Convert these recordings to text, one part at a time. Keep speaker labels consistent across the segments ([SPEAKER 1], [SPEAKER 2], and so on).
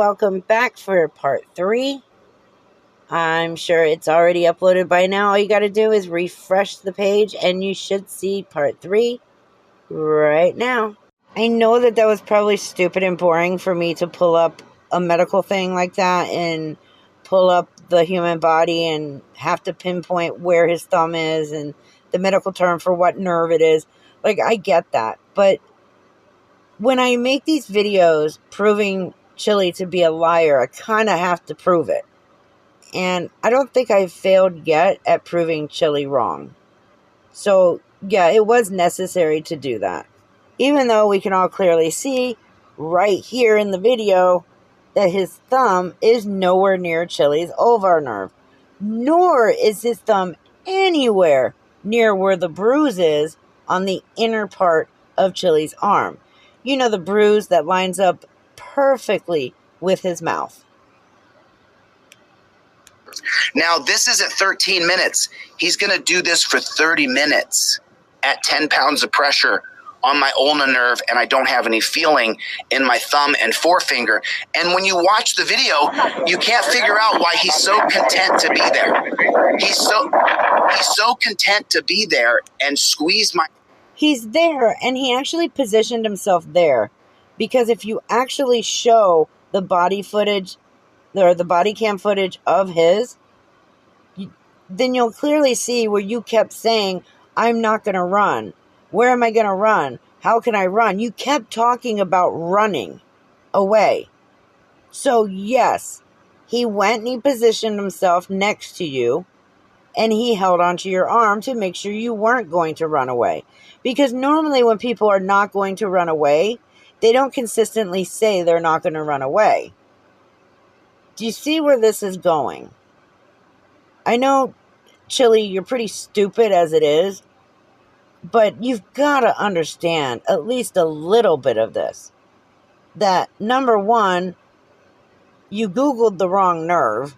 [SPEAKER 1] welcome back for part 3. I'm sure it's already uploaded by now. All you got to do is refresh the page and you should see part 3 right now. I know that was probably stupid and boring for me to pull up a medical thing like that and pull up the human body and have to pinpoint where his thumb is and the medical term for what nerve it is. Like, I get that. But when I make these videos proving Chille to be a liar, I kind of have to prove it. And I don't think I've failed yet at proving Chille wrong. So, yeah, it was necessary to do that. Even though we can all clearly see right here in the video that his thumb is nowhere near Chille's ulvar nerve. Nor is his thumb anywhere near where the bruise is on the inner part of Chille's arm. You know, the bruise that lines up perfectly with his mouth.
[SPEAKER 2] Now, this is at 13 minutes. He's going to do this for 30 minutes at 10 pounds of pressure on my ulnar nerve, and I don't have any feeling in my thumb and forefinger. And when you watch the video, you can't figure out why he's so content to be there. He's so content to be there and squeeze my...
[SPEAKER 1] He's there, and he actually positioned himself there. Because if you actually show the body footage, or the body cam footage of his, then you'll clearly see where you kept saying, I'm not going to run. Where am I going to run? How can I run? You kept talking about running away. So, yes, he went and he positioned himself next to you, and he held onto your arm to make sure you weren't going to run away. Because normally when people are not going to run away, they don't consistently say they're not going to run away. Do you see where this is going? I know, Chille, you're pretty stupid as it is, but you've got to understand at least a little bit of this. That, number one, you Googled the wrong nerve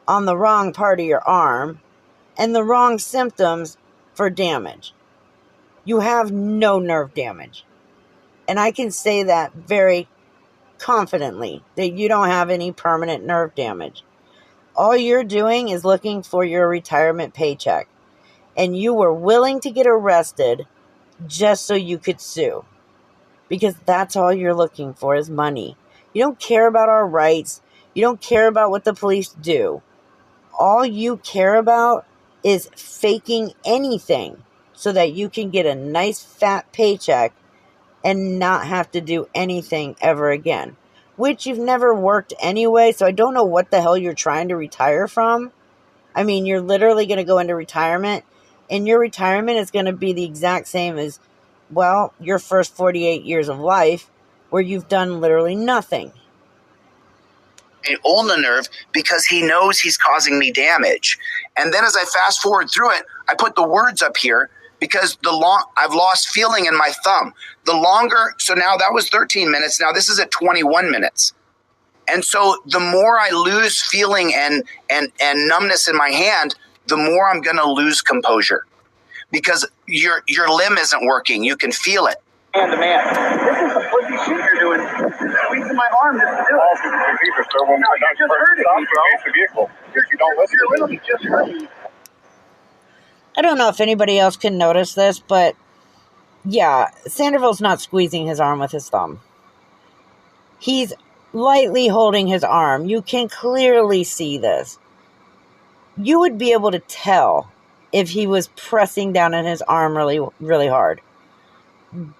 [SPEAKER 1] on the wrong part of your arm and the wrong symptoms for damage. You have no nerve damage. And I can say that very confidently, that you don't have any permanent nerve damage. All you're doing is looking for your retirement paycheck. And you were willing to get arrested just so you could sue. Because that's all you're looking for is money. You don't care about our rights. You don't care about what the police do. All you care about is faking anything so that you can get a nice fat paycheck and not have to do anything ever again. Which you've never worked anyway, so I don't know what the hell you're trying to retire from. I mean, you're literally going to go into retirement, and your retirement is going to be the exact same as, well, your first 48 years of life, where you've done literally nothing.
[SPEAKER 2] An ulnar nerve because he knows he's causing me damage. And then as I fast forward through it, I put the words up here because I've lost feeling in my thumb. The longer, so now that was 13 minutes. Now this is at 21 minutes. And so the more I lose feeling and numbness in my hand, the more I'm going to lose composure because your limb isn't working. You can feel it.
[SPEAKER 3] Man to man. This is a pussy shit you're doing. Squeezing my arm just to do it. No, you just hurt it, bro. You're literally just hurting me.
[SPEAKER 1] I don't know if anybody else can notice this, but yeah, Sanderville's not squeezing his arm with his thumb. He's lightly holding his arm. You can clearly see this. You would be able to tell if he was pressing down on his arm really, really hard.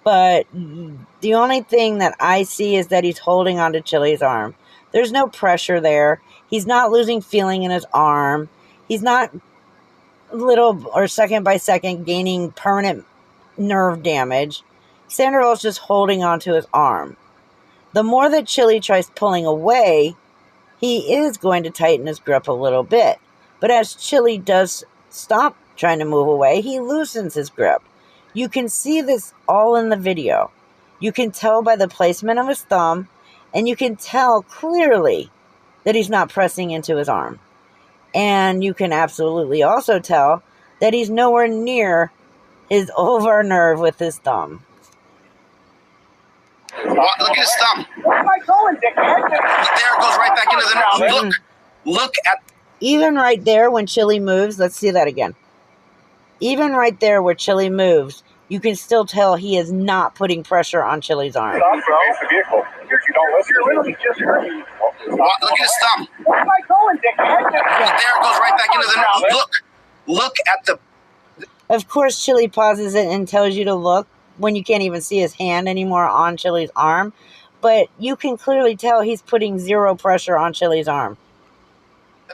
[SPEAKER 1] But the only thing that I see is that he's holding onto Chille's arm. There's no pressure there. He's not losing feeling in his arm. He's not little or second by second gaining permanent nerve damage. Sanderville's just holding onto his arm. The more that Chille tries pulling away, he is going to tighten his grip a little bit. But as Chille does stop trying to move away, he loosens his grip. You can see this all in the video. You can tell by the placement of his thumb, and you can tell clearly that he's not pressing into his arm. And you can absolutely also tell that he's nowhere near his ulvar nerve with his thumb.
[SPEAKER 2] Look at his thumb.
[SPEAKER 3] Where am I going, dickhead?
[SPEAKER 2] There it goes right back into the nerve. Look at.
[SPEAKER 1] Even right there when Chille moves, let's see that again. Even right there where Chille moves, you can still tell he is not putting pressure on Chille's arm.
[SPEAKER 3] Stop, bro. Face the vehicle. You don't listen. You're literally just hurting.
[SPEAKER 2] Look at his thumb.
[SPEAKER 3] Where am I going, dickhead?
[SPEAKER 2] There it goes right back into the nerve. Look at the.
[SPEAKER 1] Of course, Chille pauses it and tells you to look when you can't even see his hand anymore on Chille's arm. But you can clearly tell he's putting zero pressure on Chille's arm.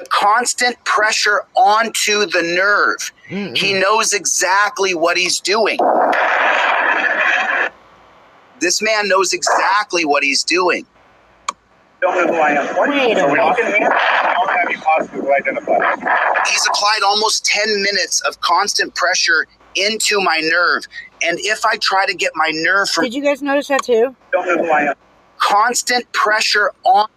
[SPEAKER 2] Constant pressure onto the nerve. He knows exactly what he's doing. This man knows exactly what he's doing.
[SPEAKER 3] Don't know who I am.
[SPEAKER 1] Wait a minute.
[SPEAKER 3] How have you possibly identified?
[SPEAKER 2] He's applied almost 10 minutes of constant pressure into my nerve. And if I try to get my nerve from...
[SPEAKER 1] Did you guys notice that too?
[SPEAKER 3] Don't know who I am.
[SPEAKER 2] Constant pressure on...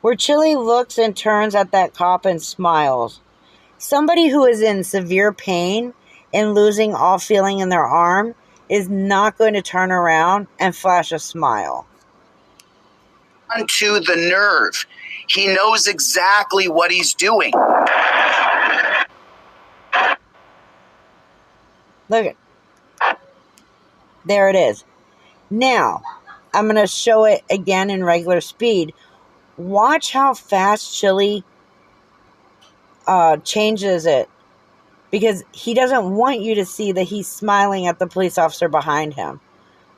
[SPEAKER 1] Where Chille looks and turns at that cop and smiles. Somebody who is in severe pain and losing all feeling in their arm is not going to turn around and flash a smile.
[SPEAKER 2] Onto the nerve. He knows exactly what he's doing.
[SPEAKER 1] Look at. There it is. Now, I'm going to show it again in regular speed. Watch how fast Chille changes it. Because he doesn't want you to see that he's smiling at the police officer behind him.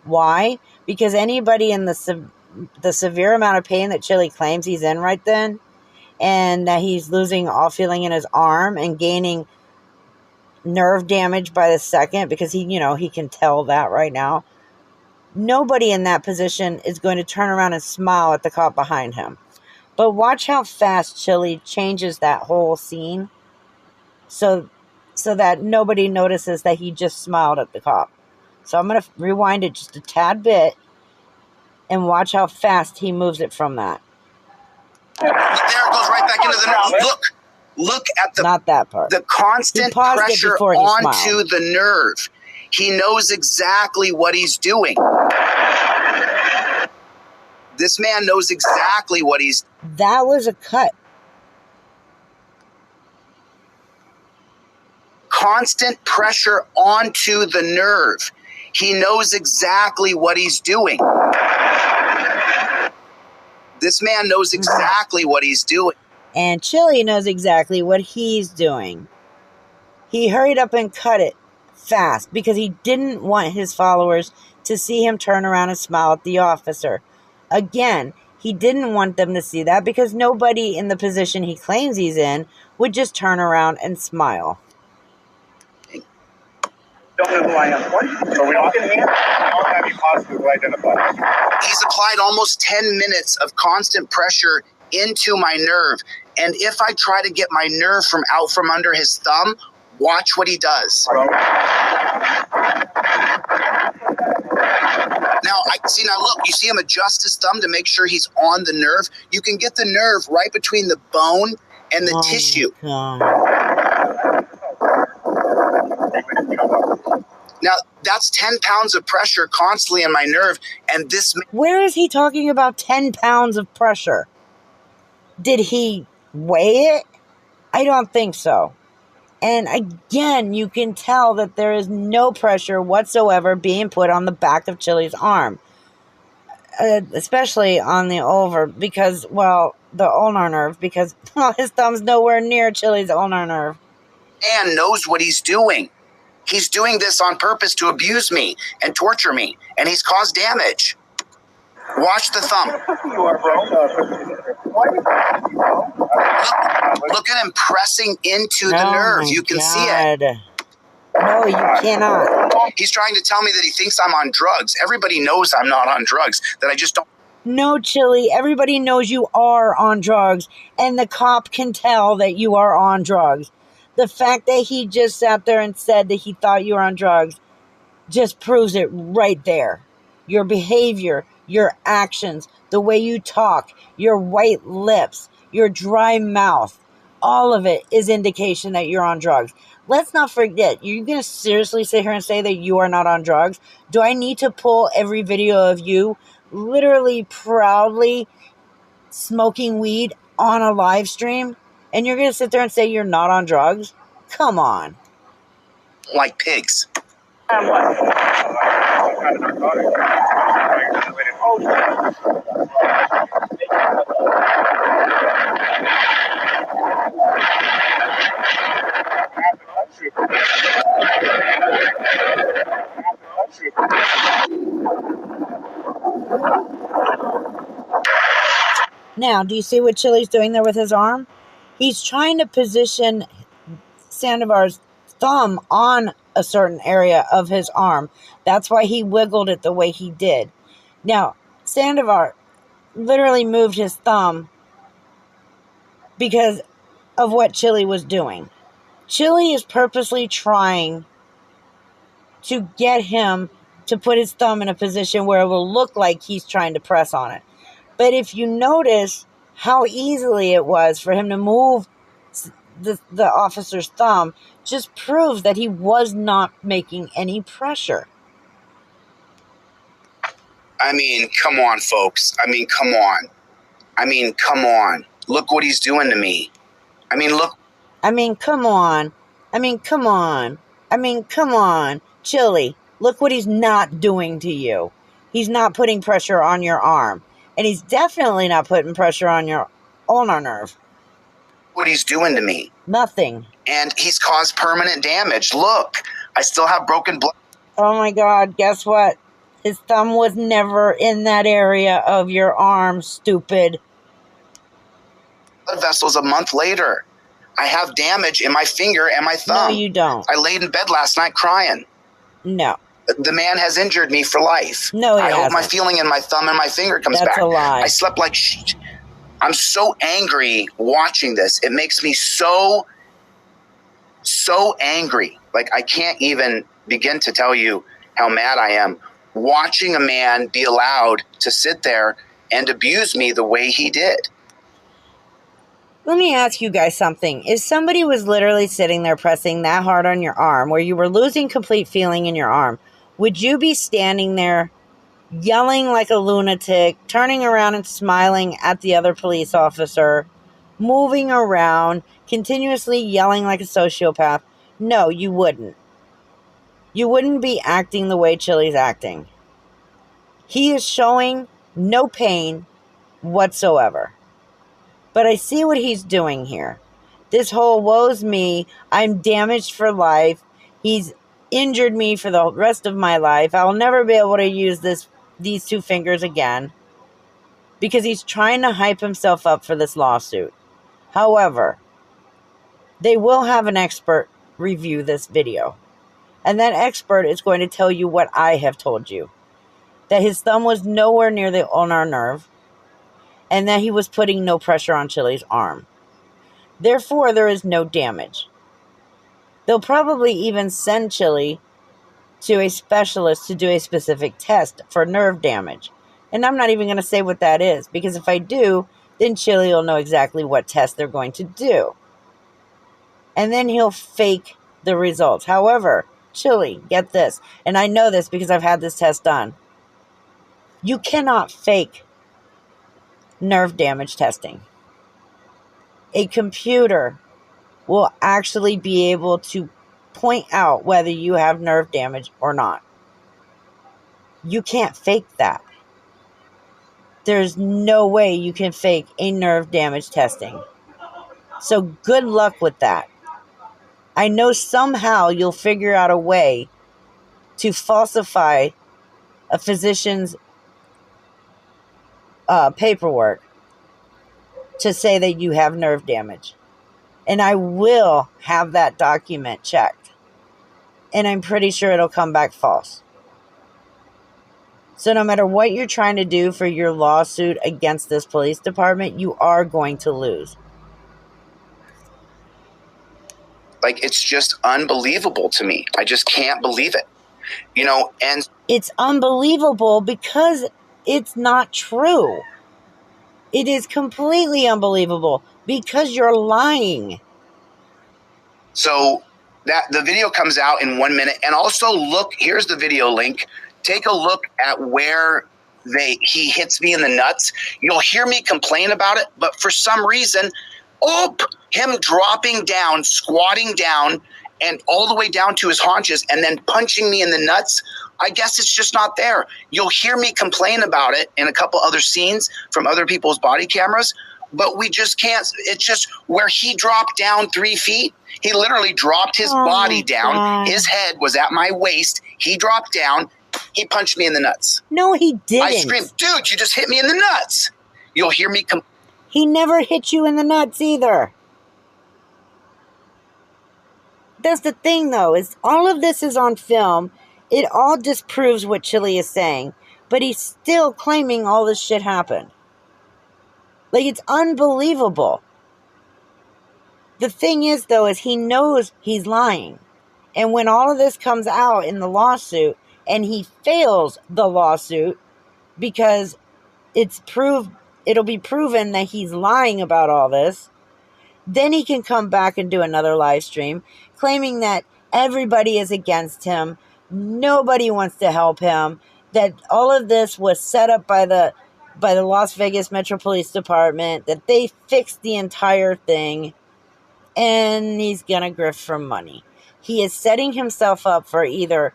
[SPEAKER 1] Why? Because anybody in the severe amount of pain that Chille claims he's in right then, and that he's losing all feeling in his arm and gaining nerve damage by the second, because he can tell that right now. Nobody in that position is going to turn around and smile at the cop behind him. But watch how fast Chille changes that whole scene so that nobody notices that he just smiled at the cop. So I'm going to rewind it just a tad bit and watch how fast he moves it from that.
[SPEAKER 2] There it goes right back into the nerve. Look at the...
[SPEAKER 1] Not that part.
[SPEAKER 2] The constant pressure onto the nerve. He knows exactly what he's doing. This man knows exactly what he's...
[SPEAKER 1] That was a cut.
[SPEAKER 2] Constant pressure onto the nerve. He knows exactly what he's doing. This man knows exactly what he's doing.
[SPEAKER 1] And Chille knows exactly what he's doing. He hurried up and cut it fast because he didn't want his followers to see him turn around and smile at the officer. Again, he didn't want them to see that because nobody in the position he claims he's in would just turn around and smile.
[SPEAKER 3] Don't know who I am. What? Are we talking here? How have you possibly identified?
[SPEAKER 2] He's applied almost 10 minutes of constant pressure into my nerve. And if I try to get my nerve out from under his thumb, watch what he does. Now look, you see him adjust his thumb to make sure he's on the nerve. You can get the nerve right between the bone and the tissue. Now, that's 10 pounds of pressure constantly in my nerve, and this...
[SPEAKER 1] Where is he talking about 10 pounds of pressure? Did he weigh it? I don't think so. And again, you can tell that there is no pressure whatsoever being put on the back of Chille's arm. Especially on the ulnar, because, the ulnar nerve, because his thumb's nowhere near Chille's ulnar nerve.
[SPEAKER 2] Man knows what he's doing. He's doing this on purpose to abuse me and torture me, and he's caused damage. Watch the thumb.
[SPEAKER 3] You are, bro.
[SPEAKER 2] Look at him pressing into the nerve. You can see it.
[SPEAKER 1] No, you cannot.
[SPEAKER 2] He's trying to tell me that he thinks I'm on drugs. Everybody knows I'm not on drugs, that I just don't...
[SPEAKER 1] No, Chille, everybody knows you are on drugs, and the cop can tell that you are on drugs. The fact that he just sat there and said that he thought you were on drugs just proves it right there. Your behavior, your actions, the way you talk, your white lips, your dry mouth, all of it is indication that you're on drugs. Let's not forget, you're going to seriously sit here and say that you are not on drugs? Do I need to pull every video of you literally proudly smoking weed on a live stream, and you're going to sit there and say you're not on drugs? Come on.
[SPEAKER 2] Like pigs.
[SPEAKER 3] And what? Kind of narcotic.
[SPEAKER 1] Now, do you see what Chille's doing there with his arm? He's trying to position Sandoval's thumb on a certain area of his arm. That's why he wiggled it the way he did. Now, Sandoval literally moved his thumb because of what Chille was doing. Chille is purposely trying to get him to put his thumb in a position where it will look like he's trying to press on it. But if you notice how easily it was for him to move the officer's thumb, just proves that he was not making any pressure.
[SPEAKER 2] I mean, come on, folks. I mean, come on. I mean, come on. Look what he's doing to me. I mean, look.
[SPEAKER 1] I mean, come on. I mean, come on. I mean, come on. Chille, look what he's not doing to you. He's not putting pressure on your arm. And he's definitely not putting pressure on your ulnar nerve.
[SPEAKER 2] What he's doing to me.
[SPEAKER 1] Nothing.
[SPEAKER 2] And he's caused permanent damage. Look, I still have broken blood.
[SPEAKER 1] Oh my God, guess what? His thumb was never in that area of your arm, stupid.
[SPEAKER 2] Blood vessels a month later. I have damage in my finger and my thumb.
[SPEAKER 1] No, you don't.
[SPEAKER 2] I laid in bed last night crying.
[SPEAKER 1] No.
[SPEAKER 2] The man has injured me for life.
[SPEAKER 1] No, he
[SPEAKER 2] I hope
[SPEAKER 1] hasn't.
[SPEAKER 2] my feeling in my thumb and my finger comes back.
[SPEAKER 1] That's a lie.
[SPEAKER 2] I slept like shit. I'm so angry watching this. It makes me so angry. Like, I can't even begin to tell you how mad I am watching a man be allowed to sit there and abuse me the way he did.
[SPEAKER 1] Let me ask you guys something. If somebody was literally sitting there pressing that hard on your arm where you were losing complete feeling in your arm, would you be standing there yelling like a lunatic, turning around and smiling at the other police officer, moving around, continuously yelling like a sociopath? No, you wouldn't. You wouldn't be acting the way Chille's acting. He is showing no pain whatsoever. But I see what he's doing here. This whole woe's me, I'm damaged for life, he's injured me for the rest of my life, I'll never be able to use these two fingers again, because he's trying to hype himself up for this lawsuit. However, they will have an expert review this video. And that expert is going to tell you what I have told you. That his thumb was nowhere near the ulnar nerve. And that he was putting no pressure on Chille's arm. Therefore, there is no damage. They'll probably even send Chille to a specialist to do a specific test for nerve damage. And I'm not even going to say what that is, because if I do, then Chille will know exactly what test they're going to do. And then he'll fake the results. However, Chille, get this, and I know this because I've had this test done. You cannot fake nerve damage testing. A computer will actually be able to point out whether you have nerve damage or not. You can't fake that. There's no way you can fake a nerve damage testing. So good luck with that. I know somehow you'll figure out a way to falsify a physician's paperwork to say that you have nerve damage. And I will have that document checked. And I'm pretty sure it'll come back false. So no matter what you're trying to do for your lawsuit against this police department, you are going to lose.
[SPEAKER 2] Like, it's just unbelievable to me. I just can't believe it. You know, and
[SPEAKER 1] it's unbelievable because it's not true. It is completely unbelievable because you're lying.
[SPEAKER 2] So that the video comes out in 1 minute. And also look, here's the video link. Take a look at where he hits me in the nuts. You'll hear me complain about it, but for some reason, him dropping down, squatting down, and all the way down to his haunches, and then punching me in the nuts, I guess it's just not there. You'll hear me complain about it in a couple other scenes from other people's body cameras, but we just can't. It's just where he dropped down 3 feet. He literally dropped his body down.
[SPEAKER 1] God.
[SPEAKER 2] His head was at my waist. He dropped down. He punched me in the nuts.
[SPEAKER 1] No, he didn't.
[SPEAKER 2] I screamed, dude, you just hit me in the nuts. You'll hear me
[SPEAKER 1] He never hit you in the nuts either. That's the thing, though, is all of this is on film. It all disproves what Chille is saying, but he's still claiming all this shit happened. Like, it's unbelievable. The thing is, though, is he knows he's lying. And when all of this comes out in the lawsuit, and he fails the lawsuit because it'll be proven that he's lying about all this, then he can come back and do another live stream claiming that everybody is against him, nobody wants to help him, that all of this was set up by the Las Vegas Metro Police Department, that they fixed the entire thing, and he's gonna grift for money. He is setting himself up for either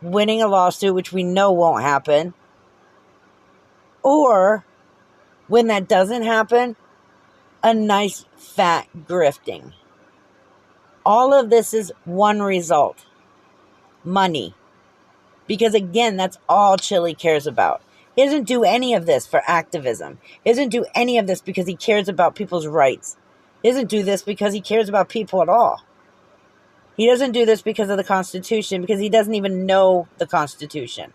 [SPEAKER 1] winning a lawsuit, which we know won't happen, or when that doesn't happen, a nice fat grifting. All of this is one result: money. Because again, that's all Chille cares about. He doesn't do any of this for activism. He doesn't do any of this because he cares about people's rights. He doesn't do this because he cares about people at all. He doesn't do this because of the Constitution, because he doesn't even know the Constitution.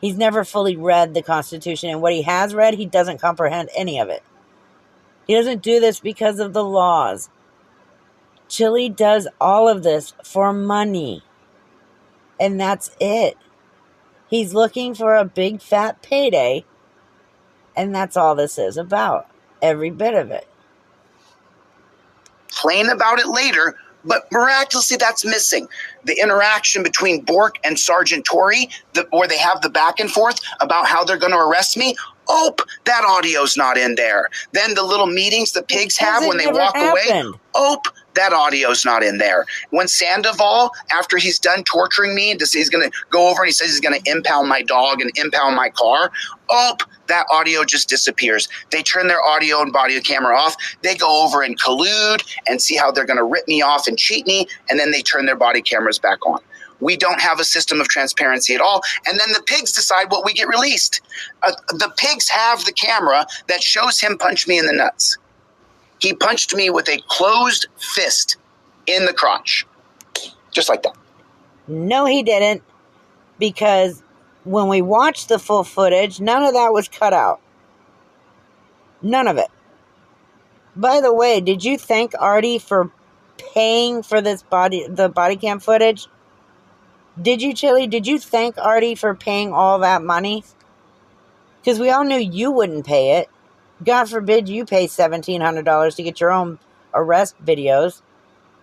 [SPEAKER 1] He's never fully read the Constitution, and what he has read, he doesn't comprehend any of it. He doesn't do this because of the laws. Chille does all of this for money. And that's it. He's looking for a big fat payday, and that's all this is about. Every bit of it.
[SPEAKER 2] Complain about it later, but miraculously that's missing. The interaction between Bork and Sergeant Torrey, where they have the back and forth about how they're going to arrest me, that audio's not in there. Then the little meetings the pigs have when they walk away, that audio's not in there. When Sandoval, after he's done torturing me, he's going to go over and he says he's going to impound my dog and impound my car, that audio just disappears. They turn their audio and body camera off. They go over and collude and see how they're going to rip me off and cheat me, and then they turn their body cameras back on. We don't have a system of transparency at all. And then the pigs decide what we get released. The pigs have the camera that shows him punch me in the nuts. He punched me with a closed fist in the crotch. Just like that.
[SPEAKER 1] No, he didn't. Because when we watched the full footage, none of that was cut out. None of it. By the way, did you thank Artie for paying for the body cam footage? Did you, Chille? Did you thank Artie for paying all that money? Because we all knew you wouldn't pay it. God forbid you pay $1,700 to get your own arrest videos.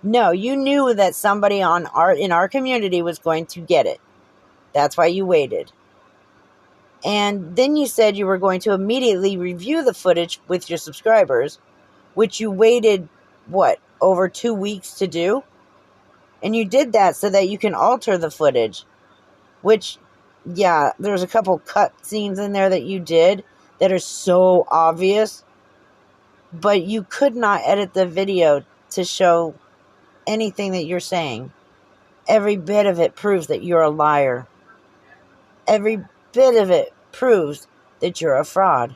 [SPEAKER 1] No, you knew that somebody in our community was going to get it. That's why you waited. And then you said you were going to immediately review the footage with your subscribers, which you waited, over 2 weeks to do? And you did that so that you can alter the footage, which, yeah, there's a couple cut scenes in there that you did that are so obvious, but you could not edit the video to show anything that you're saying. Every bit of it proves that you're a liar. Every bit of it proves that you're a fraud.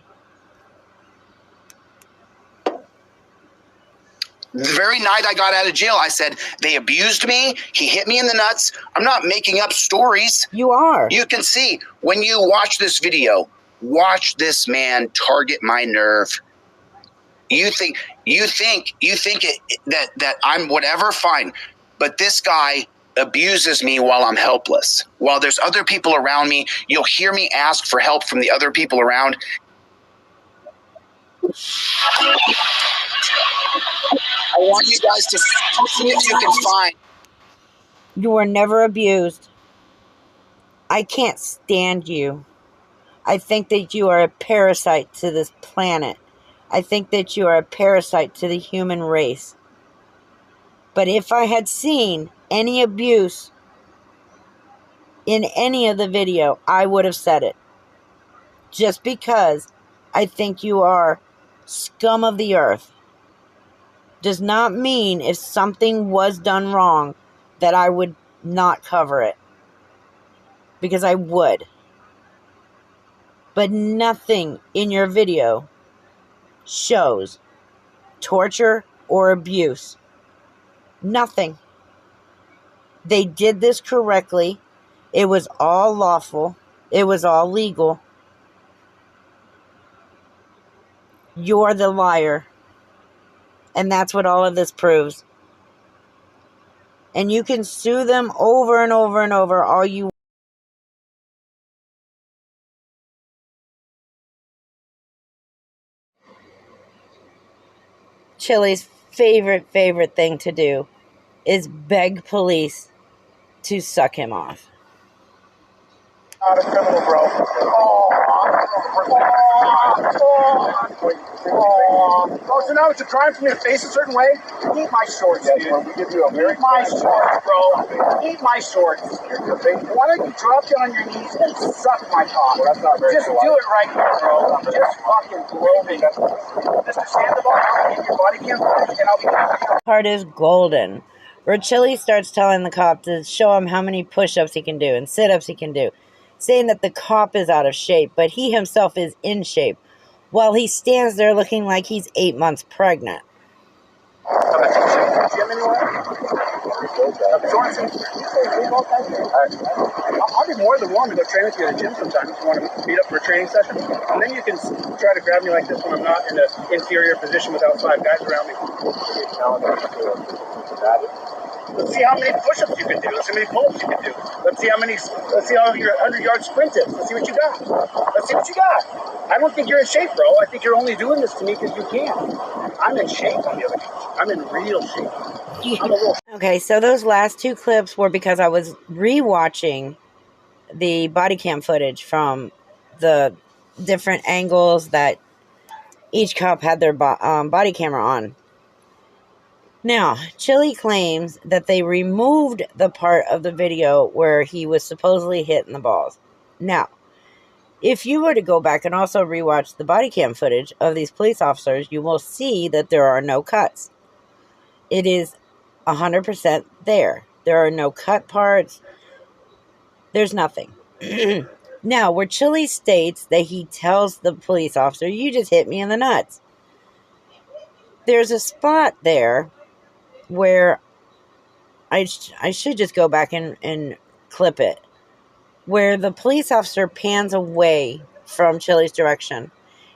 [SPEAKER 2] The very night I got out of jail, I said, they abused me. He hit me in the nuts. I'm not making up stories.
[SPEAKER 1] You are.
[SPEAKER 2] You can see when you watch this video, watch this man target my nerve. You think that I'm whatever, fine. But this guy abuses me while I'm helpless. While there's other people around me, you'll hear me ask for help from the other people around. I want you guys to see if you can find.
[SPEAKER 1] You were never abused. I can't stand you. I think that you are a parasite to this planet. I think that you are a parasite to the human race. But if I had seen any abuse in any of the video, I would have said it. Just because I think you are scum of the earth does not mean if something was done wrong that I would not cover it. Because I would. But nothing in your video shows torture or abuse. Nothing. They did this correctly. It was all lawful. It was all legal. You're the liar. And that's what all of this proves. And you can sue them over and over and over all you want. Chille's favorite thing to do is beg police to suck him off.
[SPEAKER 3] Not a criminal, bro. Oh, so now it's a crime for me to face a certain way? Eat my shorts, dude. Bro. We give you a very my shorts, bro. Eat my shorts. Why don't you drop down on your knees and suck my cock? Well, that's not very Just do it right here, bro. Just fucking blow me. Mr. Sandoval, I'll get your body cam footage and I'll be...
[SPEAKER 1] Part is golden, where Chille starts telling the cop to show him how many push-ups he can do and sit-ups he can do, saying that the cop is out of shape, but he himself is in shape, while he stands there looking like he's 8 months pregnant.
[SPEAKER 3] Gym anywhere? I'll be more than willing to go train with you at the gym sometime if you want to meet up for a training session. And then you can try to grab me like this when I'm not in an inferior position without 5 guys around me. Let's see how many push-ups you can do. Let's see how many pull-ups you can do. Let's see how your 100-yard sprint is. Let's see what you got. Let's see what you got. I don't think you're in shape, bro. I think you're only doing this to me because you can. I'm in shape, on the other hand. I'm in real shape.
[SPEAKER 1] Okay, so those last 2 clips were because I was rewatching the body cam footage from the different angles that each cop had their body camera on. Now, Chille claims that they removed the part of the video where he was supposedly hitting the balls. Now, if you were to go back and also rewatch the body cam footage of these police officers, you will see that there are no cuts. It is 100% there. There are no cut parts. There's nothing. Now, where Chille states that he tells the police officer, you just hit me in the nuts. There's a spot there where I should just go back and clip it, where the police officer pans away from Chille's direction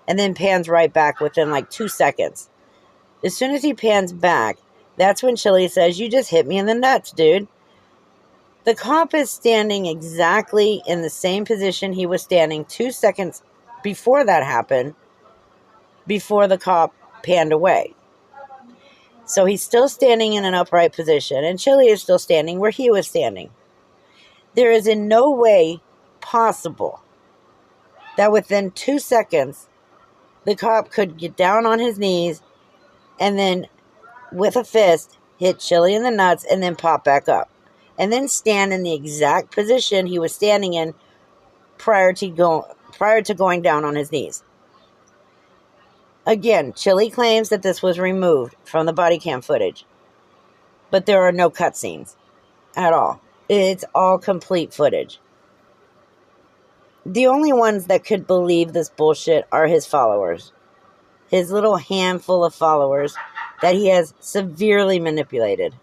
[SPEAKER 1] and then pans right back within like 2 seconds. As soon as he pans back, that's when Chille says, you just hit me in the nuts, dude. The cop is standing exactly in the same position he was standing 2 seconds before that happened, before the cop panned away. So he's still standing in an upright position, and Chille is still standing where he was standing. There is in no way possible that within 2 seconds, the cop could get down on his knees and then, with a fist, hit Chille in the nuts and then pop back up. And then stand in the exact position he was standing in prior to going down on his knees. Again, Chille claims that this was removed from the body cam footage, but there are no cutscenes at all. It's all complete footage. The only ones that could believe this bullshit are his followers. His little handful of followers that he has severely manipulated.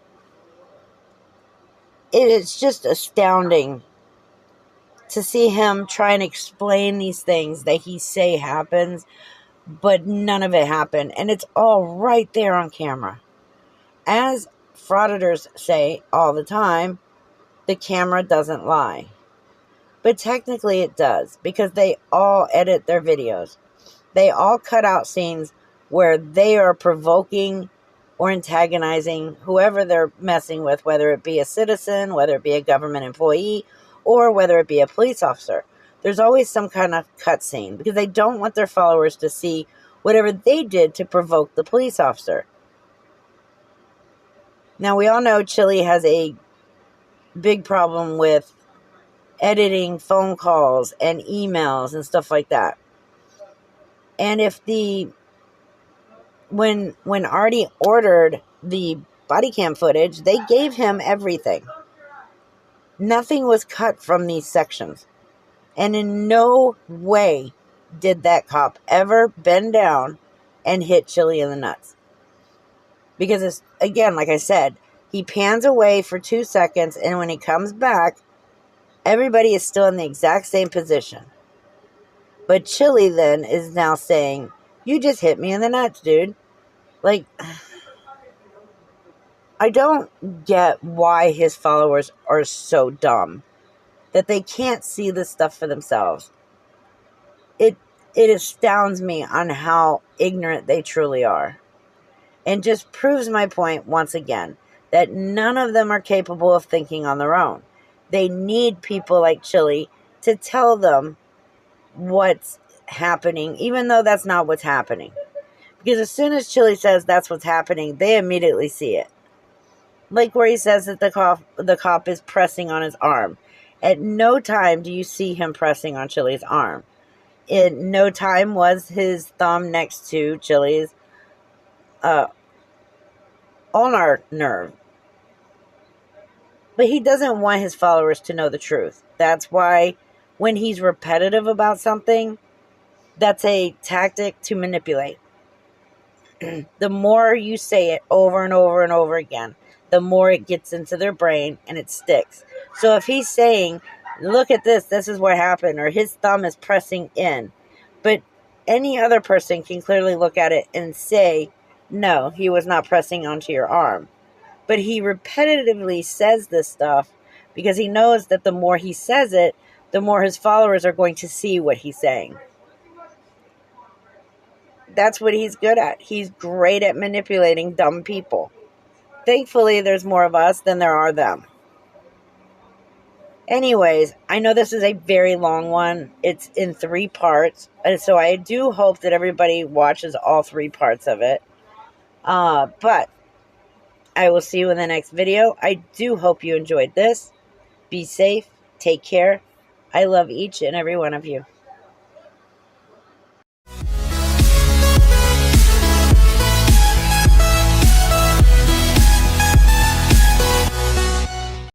[SPEAKER 1] It is just astounding to see him try and explain these things that he say happens, but none of it happened. And it's all right there on camera. As frauditors say all the time, the camera doesn't lie. But technically it does, because they all edit their videos. They all cut out scenes where they are provoking or antagonizing whoever they're messing with, whether it be a citizen, whether it be a government employee, or whether it be a police officer. there's always some kind of cutscene because they don't want their followers to see whatever they did to provoke the police officer. Now, we all know Chille has a big problem with editing phone calls and emails and stuff like that. And if when Artie ordered the body cam footage, they gave him everything. Nothing was cut from these sections. And in no way did that cop ever bend down and hit Chille in the nuts. Because, it's, again, like I said, he pans away for 2 seconds, and when he comes back, everybody is still in the exact same position. But Chille then is now saying, you just hit me in the nuts, dude. Like, I don't get why his followers are so dumb that they can't see this stuff for themselves. It astounds me on how ignorant they truly are. And just proves my point once again that none of them are capable of thinking on their own. They need people like Chille to tell them what's happening, even though that's not what's happening. Because as soon as Chille says that's what's happening, they immediately see it. Like where he says that the cop is pressing on his arm. At no time do you see him pressing on Chille's arm. In no time was his thumb next to Chille's ulnar nerve. But he doesn't want his followers to know the truth. That's why when he's repetitive about something, that's a tactic to manipulate. The more you say it over and over and over again, the more it gets into their brain and it sticks. So if he's saying, look at this is what happened, or his thumb is pressing in, but any other person can clearly look at it and say, no, he was not pressing onto your arm. But he repetitively says this stuff because he knows that the more he says it, the more his followers are going to see what he's saying. That's what he's good at. He's great at manipulating dumb people. Thankfully, there's more of us than there are them. Anyways, I know this is a very long one. It's in 3 parts. And so I do hope that everybody watches all 3 parts of it. But I will see you in the next video. I do hope you enjoyed this. Be safe. Take care. I love each and every one of you.